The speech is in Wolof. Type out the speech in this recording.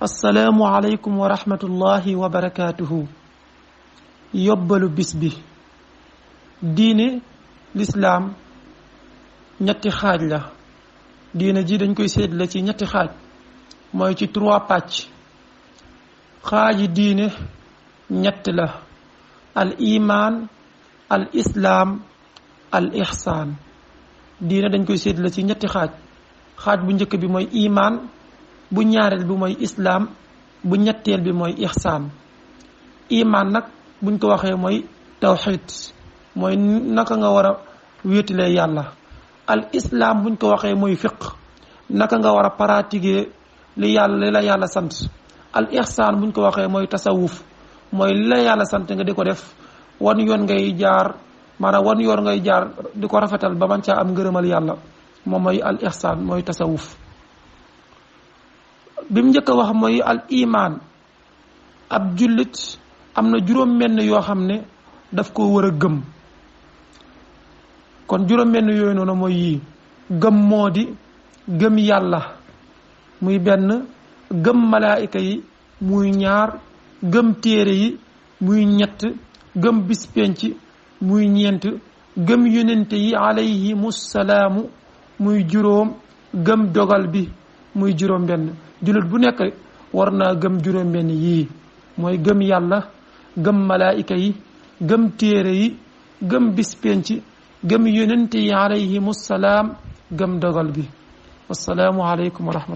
assalaamu aleykum wa rahmatullahi wa barakaatuhu. yóbbalu bis bi. diine lislaam ñetti xaaj la. diine ji dañ koy séddale ci ñetti xaaj, mooy ci 3 pàcc. xaaji diine ñett la: al iman, al islaam, al ihsaan. diine dañ koy séddale ci ñetti xaaj. xaaj bu njëkk bi mooy iman, bu ñaareel bi mooy islaam, bu ñetteel bi mooy ihsaan. iman nag buñ ko waxee mooy tawxid, mooy naka nga war a wéetalee yàlla. al islaam buñ ko waxee mooy fiq, naka nga war a pratiquer li la yàlla sant. al ihsaan buñ ko waxee mooy tasawuf, mooy li la yàlla sant nga di ko def, wan yoon ngay jaar, maanaam wan yoon ngay jaar di ko rafetal ba man caa am ngërëmal yàlla. moom mooy al ihsaan, mooy tasawuf. bi mu njëkk a wax mooy al iman. ab jullit am na juróom-benn yoo xam ne daf ko war a gëm. kon juróom-benn yooyu noonu mooy yii. gëm moo di gëm yàlla, muy benn; gëm malaayika yi, muy ñaar; gëm téere yi, muy ñett; gëm bis penc, muy ñeent; gëm yonente yi alayhimu salaamu, muy juróom; gëm dogal bi, muy juróom-benn. jullit bu nekk war naa gëm juróom-benn yii, mooy gëm yàlla, gëm malaayika yi, gëm téere yi, gëm bis penc, gëm yonente yi alayhimu salaam, gëm dogal bi. wassalaamu aleykum wa rahmatullah.